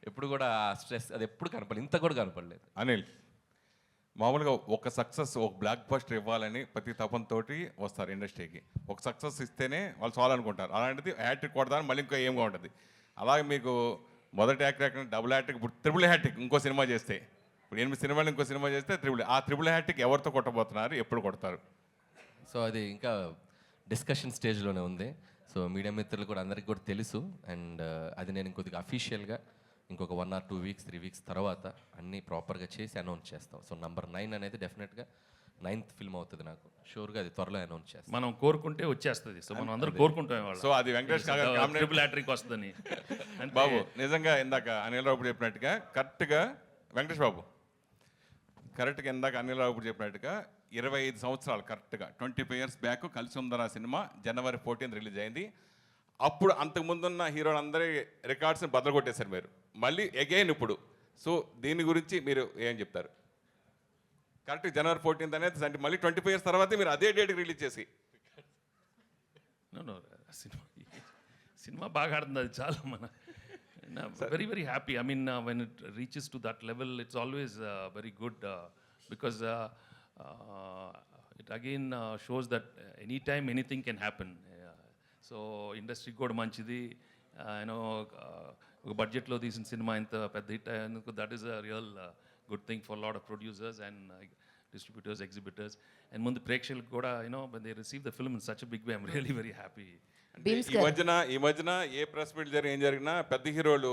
ఎప్పుడు కూడా స్ట్రెస్ అది ఎప్పుడు కనపడలేదు, ఇంత కూడా కనపడలేదు. అనిల్, మామూలుగా ఒక సక్సెస్, ఒక బ్లాక్ బస్టర్ ఇవ్వాలని ప్రతి తపంతోటి వస్తారు ఇండస్ట్రీకి. ఒక సక్సెస్ ఇస్తేనే వాళ్ళు చాలు అనుకుంటారు. అలాంటిది హ్యాట్రిక్ కొడతారని మళ్ళీ ఇంకో ఏమగా ఉంటుంది. అలాగే మీకు మొదటి హ్యాట్రిక్ డబుల్ హ్యాట్రిక్, ఇప్పుడు ట్రిపుల్ హ్యాట్రిక్ ఇంకో సినిమా చేస్తే, ఇప్పుడు 8 సినిమాలు ఇంకో సినిమా చేస్తే ట్రిపుల్ హ్యాట్రిక్ ఎవరితో కొట్టబోతున్నారు, ఎప్పుడు కొడతారు? సో అది ఇంకా డిస్కషన్ స్టేజ్లోనే ఉంది. సో మీడియా మిత్రులు కూడా అందరికీ కూడా తెలుసు. అండ్ అది నేను ఇంకొద్దిగా అఫీషియల్గా ఇంకొక 1 or 2 weeks 3 weeks తర్వాత అన్నీ ప్రాపర్గా చేసి అనౌన్స్ చేస్తాం. సో నంబర్ 9 అనేది డెఫినెట్గా 9th ఫిల్మ్ అవుతుంది. నాకు షూర్గా అది త్వరలో అనౌన్స్ చేస్తాం. మనం కోరుకుంటే వచ్చేస్తుంది. సో మనం అందరూ కోరుకుంటాం. సో అది వెంకటేష్ ట్రిపుల్ హ్యాట్రిక్ వస్తుందని. బాబు నిజంగా ఇందాక అనిల్ రావు చెప్పినట్టుగా కరెక్ట్గా వెంకటేష్ బాబు కరెక్ట్గా ఇందాక అనిల్ రావు చెప్పినట్టుగా 25 సంవత్సరాలు కరెక్ట్గా 25 years బ్యాక్ కలిసి ఉందన్న సినిమా January 14th రిలీజ్ అయింది. అప్పుడు అంతకుముందున్న హీరోలందరి రికార్డ్స్ని బద్దలు కొట్టేశారు మీరు, మళ్ళీ అగైన్ ఇప్పుడు. సో దీని గురించి మీరు ఏం చెప్తారు? కరెక్ట్ January 14th అనేది అంటే మళ్ళీ 25 years తర్వాతే మీరు అదే డేట్కి రిలీజ్ చేసి. సినిమా బాగా ఆడుతుంది, అది చాలా మన very very happy. I mean when it reaches to that level it's always very good because it again shows that any time anything can happen. So ఇండస్ట్రీకి కూడా మంచిది. యూనో ఒక బడ్జెట్లో తీసిన సినిమా ఇంత పెద్ద హిట్ అయ్యేందుకు that is a real good thing for lot of producers and distributors, exhibitors. And ముందు ప్రేక్షకులకు కూడా you know they receive the film in such big way. I'm really very happy. ఈ మధ్యన ఏ ప్రెస్ మీట్ ఏం జరిగినా పెద్ద హీరోలు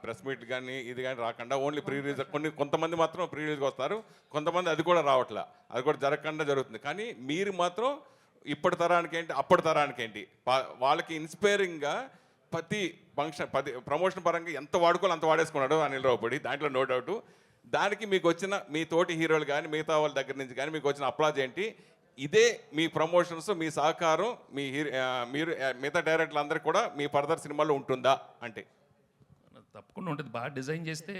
ప్రెస్ మీట్ కానీ ఇది కానీ రాకుండా ఓన్లీ ప్రీ రిలీజ్, కొంతమంది మాత్రం ప్రీ రిలీజ్కి వస్తారు, కొంతమంది అది కూడా రావట్లా, అది కూడా జరగకుండా జరుగుతుంది. కానీ మీరు మాత్రం ఇప్పటి తరానికి ఏంటి అప్పటి తరానికి ఏంటి వాళ్ళకి ఇన్స్పైరింగ్గా ప్రతి ఫంక్షన్ ప్రమోషన్ పరంగా ఎంత వాడుకోవాలి అంత వాడేసుకున్నాడు అనిల్ రావుపూడి, దాంట్లో నో డౌట్. దానికి మీకు వచ్చిన మీ తోటి హీరోలు కానీ మిగతా వాళ్ళ దగ్గర నుంచి కానీ మీకు వచ్చిన అప్లాజ్ ఏంటి? ఇదే మీ ప్రమోషన్స్, మీ సహకారం మీరు మిగతా డైరెక్టర్లు అందరికీ కూడా మీ ఫర్దర్ సినిమాలో ఉంటుందా అంటే? తప్పకుండా ఉంటుంది. బాగా డిజైన్ చేస్తే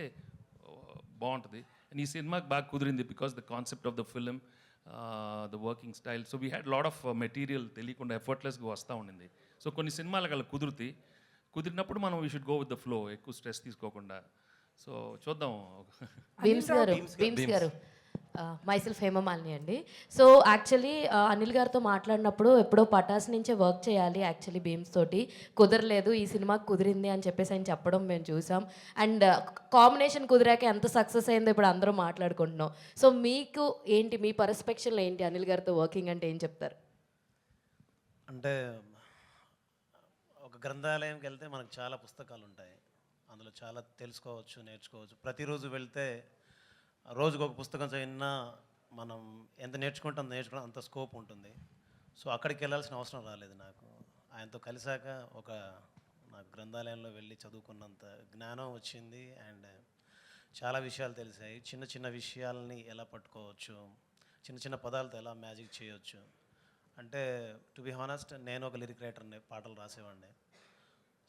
బాగుంటుంది. అండ్ ఈ సినిమాకి బాగా కుదిరింది because the concept of the film, the working style. So we had lot of material తెలియకుండా ఎఫర్ట్లెస్గా వస్తూ ఉండింది. సో కొన్ని సినిమాలకు అలా కుదిరినప్పుడు మనం we should go with the flow, ఎక్కువ స్ట్రెస్ తీసుకోకుండా. సో చూద్దాం. బీమ్స్ గారు మైసెల్ఫ్ హేమమాలిని అండి. సో యాక్చువల్లీ అనిల్ గారితో మాట్లాడినప్పుడు ఎప్పుడో పటాస్ నుంచే వర్క్ చేయాలి యాక్చువల్లీ బీమ్స్ తోటి, కుదరలేదు, ఈ సినిమాకి కుదిరింది అని చెప్పేసి ఆయన చెప్పడం మేము చూసాం. అండ్ కాంబినేషన్ కుదిరాక ఎంత సక్సెస్ అయిందో ఇప్పుడు అందరూ మాట్లాడుకుంటున్నాం. సో మీకు ఏంటి, మీ పర్స్పెక్షన్లో ఏంటి అనిల్ గారితో వర్కింగ్ అంటే ఏం చెప్తారు? అంటే ఒక గ్రంథాలయంకి వెళ్తే మనకు చాలా పుస్తకాలు ఉంటాయి, అందులో చాలా తెలుసుకోవచ్చు, నేర్చుకోవచ్చు. ప్రతిరోజు వెళ్తే రోజుకు ఒక పుస్తకం చదివినా మనం ఎంత నేర్చుకుంటాం అంత స్కోప్ ఉంటుంది. సో అక్కడికి వెళ్ళాల్సిన అవసరం రాలేదు నాకు. ఆయనతో కలిసాక నాకు గ్రంథాలయంలో వెళ్ళి చదువుకున్నంత జ్ఞానం వచ్చింది. అండ్ చాలా విషయాలు తెలిసాయి. చిన్న చిన్న విషయాలని ఎలా పట్టుకోవచ్చు, చిన్న చిన్న పదాలతో ఎలా మ్యాజిక్ చేయొచ్చు. అంటే టు బి హానెస్ట్ నేను ఒక లిరిక్ రైటర్ని, పాటలు రాసేవాడిని.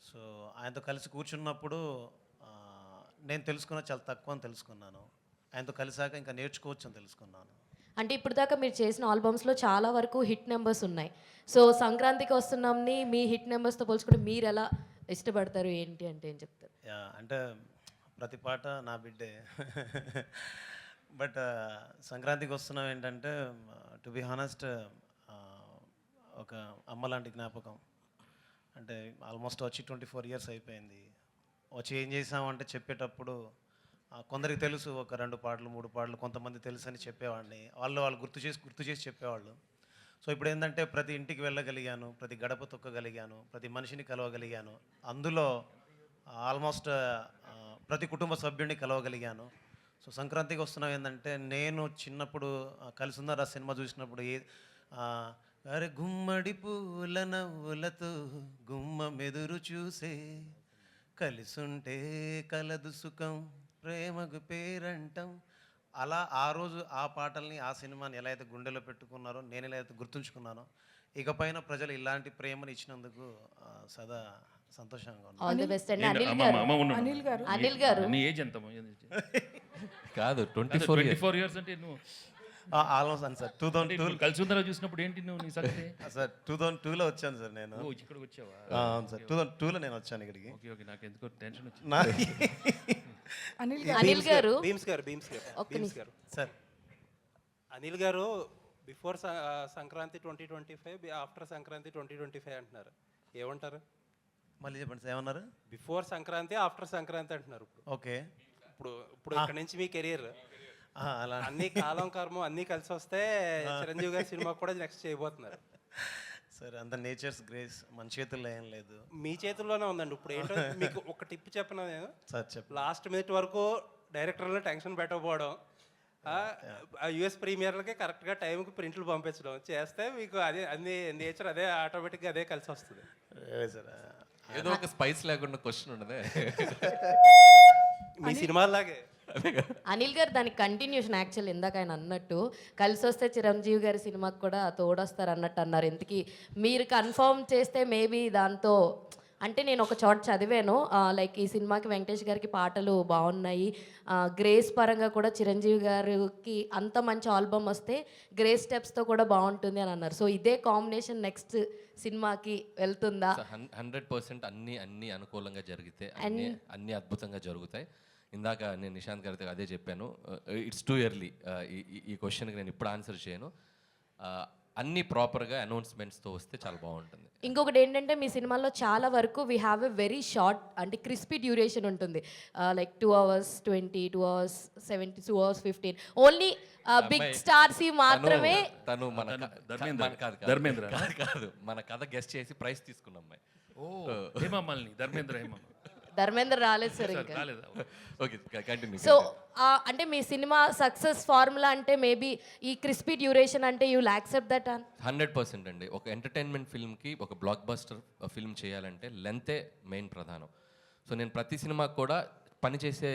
సో ఆయనతో కలిసి కూర్చున్నప్పుడు నేను తెలుసుకున్న చాలా తక్కువ అని తెలుసుకున్నాను. ఆయనతో కలిసాక ఇంకా నేర్చుకోవచ్చు అని తెలుసుకున్నాను. అంటే ఇప్పుడు దాకా మీరు చేసిన ఆల్బమ్స్లో చాలా వరకు హిట్ నెంబర్స్ ఉన్నాయి. సో సంక్రాంతికి వస్తున్నాంని మీ హిట్ నెంబర్స్తో పోల్చుకుంటే మీరు ఎలా ఇష్టపడతారు ఏంటి అంటే ఏం చెప్తారు? యా అంటే ప్రతి పాట నా బిడ్డే. బట్ సంక్రాంతికి వస్తున్నాం ఏంటంటే టు బి హానెస్ట్ ఒక అమ్మ లాంటి జ్ఞాపకం. అంటే ఆల్మోస్ట్ వచ్చి 24 ఇయర్స్ అయిపోయింది. వచ్చి ఏం చేసామంటే చెప్పేటప్పుడు కొందరికి తెలుసు ఒక 2 పాటలు 3 పాటలు, కొంతమంది తెలుసు అని చెప్పేవాడిని. వాళ్ళు గుర్తు చేసి చెప్పేవాళ్ళు. సో ఇప్పుడు ఏంటంటే ప్రతి ఇంటికి వెళ్ళగలిగాను, ప్రతి గడప తొక్కగలిగాను, ప్రతి మనిషిని కలవగలిగాను. అందులో ఆల్మోస్ట్ ప్రతి కుటుంబ సభ్యుడిని కలవగలిగాను. సో సంక్రాంతికి వస్తున్నాం ఏంటంటే నేను చిన్నప్పుడు కలిసున్నారా సినిమా చూసినప్పుడు అరే గుమ్మడి పూల నవ్వులతో గుమ్మ మెదురు చూసే కలిసుంటే కలదు సుఖం ప్రేమకు పేరంటం. అలా ఆ రోజు ఆ పాటల్ని ఆ సినిమాని ఎలా అయితే గుండెలో పెట్టుకున్నారో నేను ఎలా అయితే గుర్తుంచుకున్నానో ఇకపైన ప్రజలు ఇలాంటి ప్రేమను ఇచ్చినందుకు సదా సంతోషంగా ఉన్నాను. ఆల్ ది బెస్ట్ అండి. అనిల్ గారు నీ ఏజ్ ఎంత? కాదు 24 ఇయర్స్ అంటే నువ్వు ఆల్మోస్ట్ అని సార్ 2002 కలిసి ఉందరా చూసినప్పుడు ఏంటి నువ్వు నీ సంగతి? సార్ 2002లో వచ్చాను సార్ నేను. ఇక్కడికి వచ్చావా? అవును సార్ 2002లో నేను వచ్చాను ఇక్కడికి. ఓకే ఓకే, నాకు ఎందుకో టెన్షన్ వచ్చింది. అనిల్ గారు గారు సార్ అనిల్ గారు బిఫోర్ సంక్రాంతి 2025, ఆఫ్టర్ సంక్రాంతి 2025 అంటున్నారు. ఏమంటారు? మళ్ళీ చెప్పండి సార్ ఏమన్నారు? బిఫోర్ సంక్రాంతి, ఆఫ్టర్ సంక్రాంతి అంటున్నారు. ఓకే ఇప్పుడు ఇక్కడ నుంచి మీ కెరీర్ అలా అన్ని కాలం కర్మం అన్నీ కలిసి వస్తే చిరంజీవి గారి సినిమా కూడా నెక్స్ట్ చేయబోతున్నారు. సార్ అంత నేచర్స్ గ్రేస్ మన చేతుల్లో ఏం లేదు, మీ చేతుల్లోనే ఉందండి. ఇప్పుడు ఏంటో మీకు ఒక టిప్ చెప్పిన నేను సార్ చెప్పండి. లాస్ట్ మినిట్ వరకు డైరెక్టర్లు టెన్షన్ పెట్టకపోవడం, యుఎస్ ప్రీమియర్లకి కరెక్ట్గా టైంకి ప్రింట్లు పంపించడం చేస్తే మీకు అదే అన్ని నేచర్ అదే ఆటోమేటిక్గా అదే కలిసి వస్తుంది. సార్ ఏదో ఒక స్పైస్ లేకుండా క్వశ్చన్ ఉండదే మీ సినిమాలాగే. అనిల్ గారు దానికి కంటిన్యూషన్ యాక్చువల్ ఇందాక ఆయన అన్నట్టు కలిసి వస్తే చిరంజీవి గారి సినిమాకి కూడా తోడొస్తారు అన్నట్టు అన్నారు. ఇంతకీ మీరు కన్ఫర్మ్ చేస్తే మేబీ దాంతో అంటే నేను ఒక చోట చదివాను లైక్ ఈ సినిమాకి వెంకటేష్ గారికి పాటలు బాగున్నాయి, గ్రేస్ పరంగా కూడా చిరంజీవి గారికి అంత మంచి ఆల్బమ్ వస్తే గ్రేస్ స్టెప్స్తో కూడా బాగుంటుంది అని అన్నారు. సో ఇదే కాంబినేషన్ నెక్స్ట్ సినిమాకి వెళ్తుందా? 100% అన్ని అనుకూలంగా జరిగితే అన్ని అద్భుతంగా జరుగుతాయి. ఇందాక నేను నిశాంత్ గారితో అదే చెప్పాను. ఇట్స్ టూ ఎర్లీ ఈ క్వశ్చన్కి నేను ఇప్పుడు ఆన్సర్ చేయను. అన్నీ ప్రాపర్గా అనౌన్స్మెంట్స్తో వస్తే చాలా బాగుంటుంది. ఇంకొకటి ఏంటంటే మీ సినిమాలో చాలా వరకు we have a very short అంటే క్రిస్పీ డ్యూరేషన్ ఉంటుంది, like 2 hours 20, 2 hours 70, 2 hours 15. Only big stars మాత్రమే. తను ధర్మేంద్ర కాదు మన కథ గెస్ట్ చేసి ప్రైజ్ తీసుకున్న అమ్మాయి. హేమమాలిని ధర్మేంద్ర రాలేదు సార్ ఇంకా. Okay continue. సో అంటే మీ సినిమా సక్సెస్ ఫార్ములా అంటే మేబీ ఈ క్రిస్పీ డ్యూరేషన్ అంటే యూ విల్ యాక్సెప్ట్ దట్? 100% అండి. ఒక ఎంటర్టైన్మెంట్ ఫిల్మ్కి ఒక బ్లాక్ బస్టర్ ఫిల్మ్ చేయాలంటే లెంతే మెయిన్ ప్రధానం. సో నేను ప్రతి సినిమాకి కూడా పనిచేసే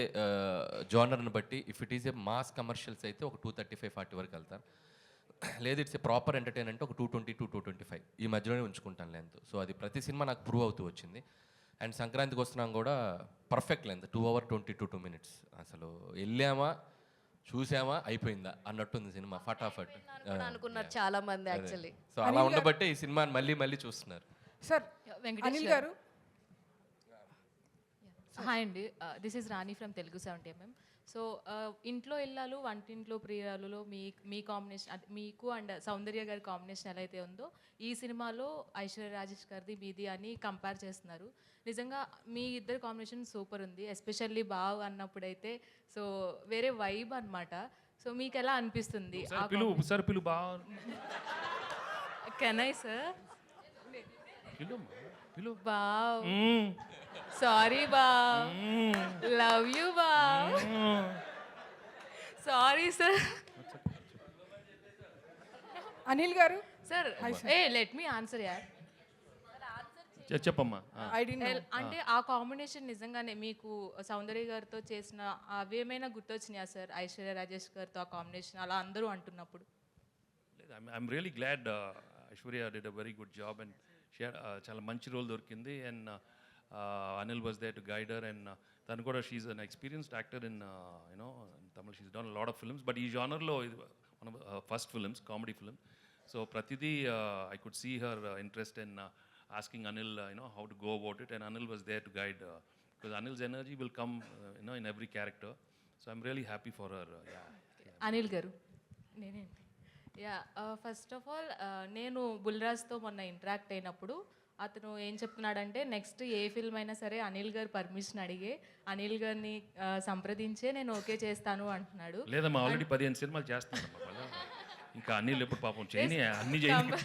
జానర్ని బట్టి if it is a mass commercials అయితే ఒక 235-40 వరకు వెళ్తాను. లేదు ఇట్స్ ఏ ప్రాపర్ ఎంటర్టైన్ అంటే ఒక 220-225 ఈ మధ్యలోనే ఉంచుకుంటాను లెంత్. సో అది ప్రతి సినిమా నాకు ప్రూవ్ అవుతూ వచ్చింది. అండ్ సంక్రాంతికి వస్తున్నాం కూడా పర్ఫెక్ట్ లెంత్ 2 hours 22 minutes. అసలు వెళ్ళామా చూసామా అయిపోయిందా అన్నట్టుంది సినిమా ఫటాఫట్ అనుకున్నారు చాలా మంది యాక్చువల్లీ. సో అలా ఉండబట్టే ఈ సినిమాని మళ్ళీ చూస్తున్నారు. సార్ అనిల్ గారు. హాయ్ అండి, this is Rani from Telugu 70mm. So ఇంట్లో ఇల్లాలు వంటింట్లో ప్రియురాలులో మీ కాంబినేషన్ మీకు అండ్ సౌందర్య గారి కాంబినేషన్ ఎలా అయితే ఉందో ఈ సినిమాలో ఐశ్వర్య రాజేష్ గారిది మీది అని కంపేర్ చేస్తున్నారు. నిజంగా మీ ఇద్దరు కాంబినేషన్ సూపర్ ఉంది, ఎస్పెషల్లీ బావ్ అన్నప్పుడైతే సో వేరే వైబ్ అనమాట. సో మీకు ఎలా అనిపిస్తుంది? Can I sir? బావ్ సారీ బావ్, లవ్ యూ బావ్, సారీ సార్. అనిల్ గారు సార్ లెట్ మీ ఆన్సర్ యార్. చెప్పమ్మా. అంటే ఆ కాంబినేషన్ నిజంగానే మీకు సౌందర్య గారితో చేసిన అవేమైనా గుర్తొచ్చినాయా సార్? ఐశ్వర్య రాజేష్ గారితో ఆ కాంబినేషన్ అలా అందరూ అంటున్నప్పుడు. I'm really glad Aishwarya did a very good job and చాలా మంచి రోల్ దొరికింది. And Anil was there to guide her. And తను కూడా she's an experienced actor in you know Tamil. She's done lot of films, but ఈ జానర్లో ఇది one of first films, comedy film. So ప్రతిదీ I could see her interest in asking Anil, how to go about it, and Anil was there to guide, because Anil's energy will come, in every character. So I'm really happy for her. Anil గారు నేనేంటి యా ఫస్ట్ ఆఫ్ ఆల్ నేను బుల్రాజ్తో మొన్న ఇంటరాక్ట్ అయినప్పుడు అతను ఏం చెప్తున్నాడంటే నెక్స్ట్ ఏ ఫిల్మ్ అయినా సరే అనిల్ గారు పర్మిషన్ అడిగే అనిల్ గారిని సంప్రదించే నేను ఓకే చేస్తాను అంటున్నాడు. లేదమ్మా, ఆల్రెడీ 15 సినిమాలు చేస్తున్నాను. ఇంకా అనిల్ ఎప్పుడు పాపం చేయని అన్ని చేయండి,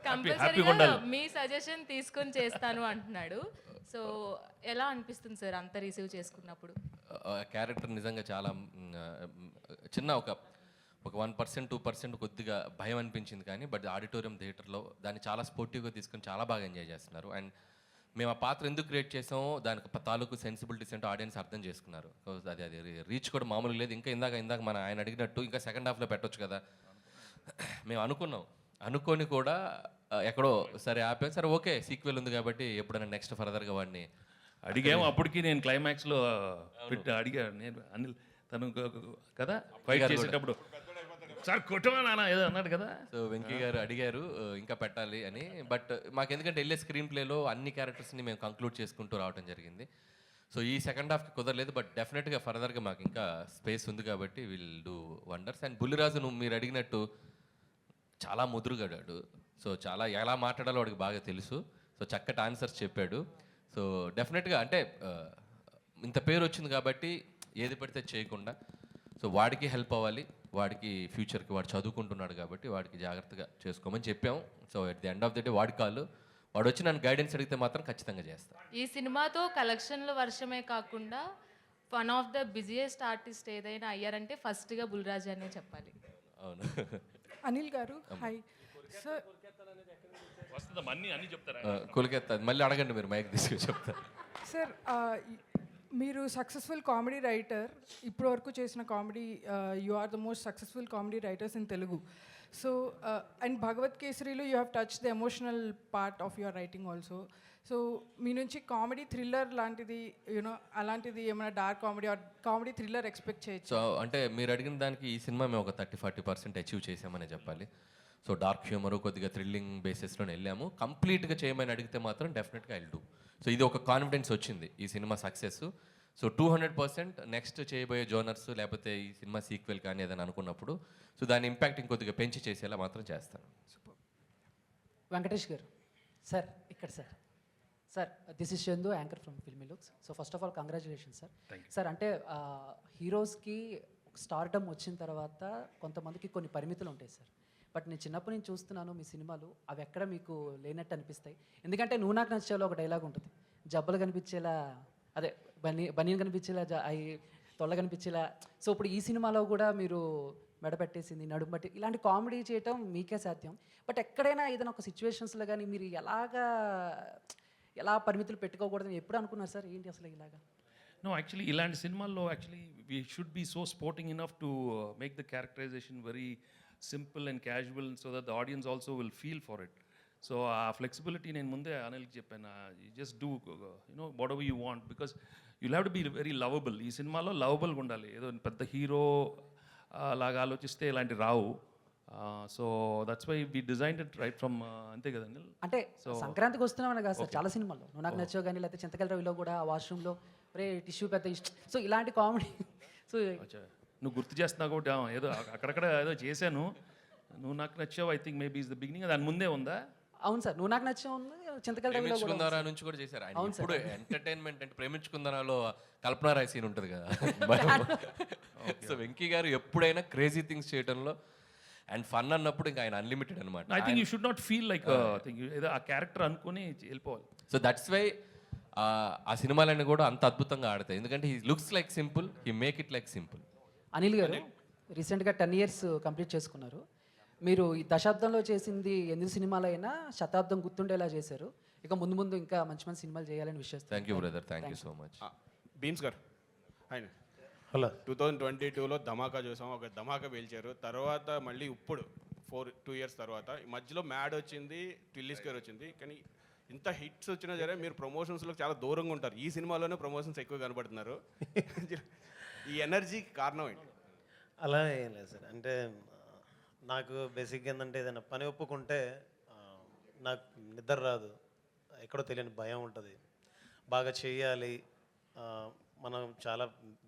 హ్యాపీగా ఉండాలి. మీ సజెషన్ తీసుకొని చేస్తాను అంటున్నాడు. సో ఎలా అనిపిస్తుంది సార్ అంత రిసీవ్ చేసుకున్నప్పుడు? క్యారెక్టర్ నిజంగా చాలా చిన్న ఒక 1% 2% కొద్దిగా భయం అనిపించింది, కానీ బట్ ఆడిటోరియం థియేటర్లో దాన్ని చాలా స్పోర్టివ్గా తీసుకొని చాలా బాగా ఎంజాయ్ చేస్తున్నారు. అండ్ మేము ఆ పాత్ర ఎందుకు క్రియేట్ చేసామో దానికి తాలూకు సెన్సిబిలిటీస్ ఏంటో ఆడియన్స్ అర్థం చేసుకున్నారు. అది రీచ్ కూడా మామూలుగా లేదు. ఇంకా ఇందాక మన ఆయన అడిగినట్టు ఇంకా సెకండ్ హాఫ్లో పెట్టొచ్చు కదా మేము అనుకొని కూడా ఎక్కడో సరే ఆపాం. సరే ఓకే సీక్వెల్ ఉంది కాబట్టి ఎప్పుడైనా నెక్స్ట్ ఫర్దర్గా వాడిని అడిగాము. అప్పటికి నేను క్లైమాక్స్లో అడిగాను, నేను అనిల్ తను కదా ఫైట్ చేసేటప్పుడు సార్ కొట్టమా నాన్న ఏదో అన్నాడు కదా. సో వెంకీ గారు అడిగారు ఇంకా పెట్టాలి అని. బట్ మాకు ఎందుకంటే వెళ్ళే స్క్రీన్ ప్లేలో అన్ని క్యారెక్టర్స్ని మేము కంక్లూడ్ చేసుకుంటూ రావడం జరిగింది. సో ఈ సెకండ్ హాఫ్కి కుదరలేదు, బట్ డెఫినెట్గా ఫర్దర్గా మాకు ఇంకా స్పేస్ ఉంది కాబట్టి will do wonders. And Bulliraju మీరు అడిగినట్టు చాలా ముదురుగాడాడు. సో చాలా ఎలా మాట్లాడాలో వాడికి బాగా తెలుసు. సో చక్కటి ఆన్సర్స్ చెప్పాడు. సో డెఫినెట్గా అంటే ఇంత పేరు వచ్చింది కాబట్టి ఏది పడితే చేయకుండా, సో వాడికి హెల్ప్ అవ్వాలి, వాడికి ఫ్యూచర్కి వాడు చదువుకుంటున్నాడు కాబట్టి వాడికి జాగ్రత్తగా చేసుకోమని చెప్పాం. So at the end of the day వాడి కాళ్ళు, వాడు వచ్చి నన్ను గైడెన్స్ అడిగితే మాత్రం ఖచ్చితంగా చేస్తాను. ఈ సినిమాతో కలెక్షన్ల వర్షమే కాకుండా one of the busiest artist ఏదైనా అయ్యారంటే ఫస్ట్గా బుల్రాజ్ అనే చెప్పాలి. అవును. అనిల్ గారు హాయ్ సార్. వస్తుందమ్మా, అన్నీ చెప్తారా? కొలికెత్తా మళ్ళీ అడగండి, మీరు మైక్ తీసుకుని చెప్తారు. సార్ మీరు సక్సెస్ఫుల్ కామెడీ రైటర్, ఇప్పటి వరకు చేసిన comedy you are the most successful comedy writers in Telugu. So and భగవత్ కేసరిలో you have touch the emotional part of your writing also. So మీ నుంచి కామెడీ థ్రిల్లర్ లాంటిది అలాంటిది ఏమైనా dark comedy or comedy thriller expect చేయొచ్చు? సో అంటే మీరు అడిగిన దానికి ఈ సినిమా మేము ఒక 30-40% అచీవ్ చేసామని చెప్పాలి. సో డార్క్ హ్యూమరు కొద్దిగా థ్రిల్లింగ్ బేసిస్లో వెళ్ళాము. కంప్లీట్గా చేయమని అడిగితే మాత్రం డెఫినెట్గా ఐల్ డూ. సో ఇది ఒక కాన్ఫిడెన్స్ వచ్చింది ఈ సినిమా సక్సెస్. సో 200% నెక్స్ట్ చేయబోయే జోనర్స్ లేకపోతే ఈ సినిమా సీక్వెల్ కానీ ఏదైనా అనుకున్నప్పుడు సో దాని ఇంపాక్ట్ ఇంకొద్దిగా పెంచి చేసేలా మాత్రం చేస్తాను. వెంకటేష్ గారు సార్ ఇక్కడ sir this is Chandu anchor from filmy looks. So first of all congratulation sir. Sir అంటే హీరోస్కి స్టార్డమ్ వచ్చిన తర్వాత కొంతమందికి కొన్ని పరిమితులు ఉంటాయి సార్. బట్ నేను చిన్నప్పటి నుంచి చూస్తున్నాను మీ సినిమాలు, అవి ఎక్కడ మీకు లేనట్టు అనిపిస్తాయి. ఎందుకంటే నువ్వు నాకు నచ్చేలా ఒక డైలాగ్ ఉంటుంది, జబ్బలు కనిపించేలా అదే బనీన్ కనిపించేలా అవి తొళ్ళ కనిపించేలా. సో ఇప్పుడు ఈ సినిమాలో కూడా మీరు మెడ పెట్టేసింది, నడుము బట్టి ఇలాంటి కామెడీ చేయటం మీకే సాధ్యం. బట్ ఎక్కడైనా ఏదైనా ఒక సిచ్యువేషన్స్లో కానీ మీరు ఎలా పరిమితులు పెట్టుకోకూడదని ఎప్పుడు అనుకున్నారు సార్? ఏంటి అసలు ఇలాగా? No, actually, ఇలాంటి సినిమాల్లో actually we should be so sporting enough to make the characterization very simple and casual so that the audience also will feel for it. So ఆ ఫ్లెక్సిబిలిటీ నేను ముందే అనిల్కి చెప్పాను, you just do whatever you want because you'll have to be very lovable. ఈ సినిమాలో లవబుల్గా ఉండాలి. ఏదో పెద్ద హీరో లాగా ఆలోచిస్తే ఇలాంటి రావు. So that's why we designed it right from అంతే కదా అనిల్? అంటే సంక్రాంతికి వస్తున్నామని కాదు సార్, చాలా సినిమాల్లో నువ్వు నాకు నచ్చావు కానీ లేకపోతే చింతకల రవిలో కూడా వాష్రూమ్లో రే టిష్యూ పెద్ద ఇష్టం. సో ఇలాంటి కామెడీ సో నువ్వు గుర్తు చేస్తున్నావు కాబట్టి ఏదో అక్కడక్కడ ఏదో చేశాను. నువ్వు నాకు నచ్చావు I think maybe is the beginning. దాని ముందే ఉందా? అవును సార్, నువ్వు నాకు నచ్చావు ఉంది చింతకల రవిలో ప్రేమించుకుందారా నుంచి కూడా చేశారు ఆయన. ఇప్పుడు ఎంటర్టైన్మెంట్ అంటే ప్రేమించుకుందారాలో కల్పన రాయ్ సీన్ ఉంటుంది కదా. సో వెంకీ గారు ఎప్పుడైనా క్రేజీ థింగ్స్ చేయడంలో అండ్ ఫన్ అన్నప్పుడు ఇంకా ఆయన అన్లిమిటెడ్ అనమాట. I think you should not feel like ఏదో ఆ క్యారెక్టర్ అనుకుని వెళ్ళిపోవాలి. సో దట్స్ వై ఆ సినిమాలన్నీ కూడా అంత అద్భుతంగా ఆడతాయి. ఎందుకంటే he looks like simple, he make it like simple. Anil గారు రీసెంట్గా 10 years కంప్లీట్ చేసుకున్నారు. మీరు ఈ దశాబ్దంలో చేసింది 8 సినిమాలైనా శతాబ్దం గుర్తుండేలా చేశారు. ఇక ముందు ముందు ఇంకా మంచి మంచి సినిమాలు చేయాలని విషయం. Thank you brother, thank you so much. Bheems garu ఆయన హలో 2022లో ధమాకా చూసాం, ఒక ధమాకా పేల్చారు. తర్వాత మళ్ళీ ఇప్పుడు 2 years తర్వాత మధ్యలో మ్యాడ్ వచ్చింది, టిల్లీ స్క్వేర్ వచ్చింది. కానీ ఇంత హిట్స్ వచ్చినా సరే మీరు ప్రమోషన్స్లో చాలా దూరంగా ఉంటారు. ఈ సినిమాలోనే ప్రమోషన్స్ ఎక్కువ కనబడుతున్నారు. ఈ ఎనర్జీకి కారణం ఏంటి? అలా ఏం లేదు సార్. అంటే నాకు బేసిక్గా ఏంటంటే ఏదైనా పని ఒప్పుకుంటే నాకు నిద్ర రాదు, ఎక్కడో తెలియని భయం ఉంటుంది, బాగా చేయాలి, మనం చాలా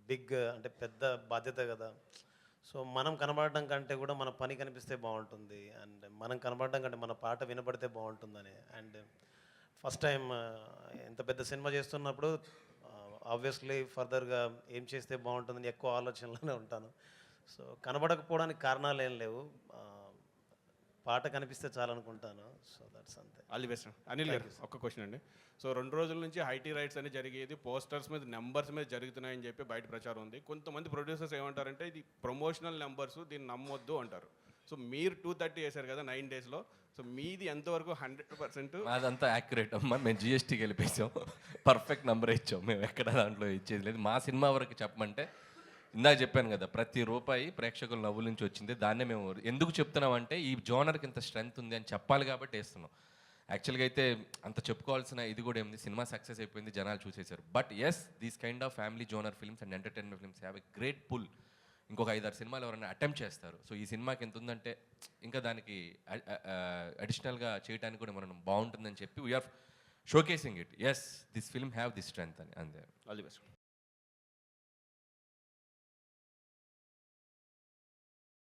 బిగ్ అంటే పెద్ద బాధ్యత కదా. సో మనం కనబడడం కంటే కూడా మన పని కనిపిస్తే బాగుంటుంది, అండ్ మనం కనబడడం కంటే మన పాట వినపడితే బాగుంటుందని. అండ్ ఫస్ట్ టైం ఎంత పెద్ద సినిమా చేస్తున్నప్పుడు ఆబ్వియస్లీ ఫర్దర్గా ఏం చేస్తే బాగుంటుందని ఎక్కువ ఆలోచనలోనే ఉంటాను. సో కనబడకపోవడానికి కారణాలు ఏం లేవు, పాట కనిపిస్తే చాలనుకుంటాను. సో దట్స్ అంతే. All the best. Anil garu ఒక్క క్వశ్చన్ అండి. సో 2 రోజుల నుంచి ఐటీ రైట్స్ అని జరిగేది పోస్టర్స్ మీద నెంబర్స్ మీద జరుగుతున్నాయని చెప్పి బయట ప్రచారం ఉంది. కొంతమంది ప్రొడ్యూసర్స్ ఏమంటారంటే ఇది ప్రమోషనల్ నెంబర్స్, దీన్ని నమ్మొద్దు అంటారు. సో మీరు 230 వేశారు కదా 9 డేస్లో, సో మీది ఎంతవరకు 100%? అదంతా యాక్యురేట్ అమ్మా. మేము జిఎస్టీకి వెళ్ళిపోయాం, పర్ఫెక్ట్ నెంబర్ ఇచ్చాం. మేము ఎక్కడ దాంట్లో ఇచ్చేది లేదు. మా సినిమా వరకు చెప్పమంటే ఇందాక చెప్పాను కదా, ప్రతి రూపాయి ప్రేక్షకుల నవ్వుల నుంచి వచ్చింది. దాన్నే మేము ఎందుకు చెప్తున్నామంటే ఈ జోనర్కి ఇంత స్ట్రెంగ్త్ ఉంది అని చెప్పాలి కాబట్టి వేస్తున్నాం. యాక్చువల్గా అయితే అంత చెప్పుకోవాల్సిన ఇది కూడా ఏముంది, సినిమా సక్సెస్ అయిపోయింది, జనాలు చూసేశారు. But yes, these kind of family genre films and entertainment films have a great pull. ఇంకొక 5-6 సినిమాలు ఎవరైనా అటెంప్ట్ చేస్తారు. సో ఈ సినిమాకి ఎంత ఉందంటే ఇంకా దానికి అడిషనల్గా చేయడానికి కూడా మనం బాగుంటుందని చెప్పి we are showcasing it. Yes, this film have this strength అని. అంతే. All the best.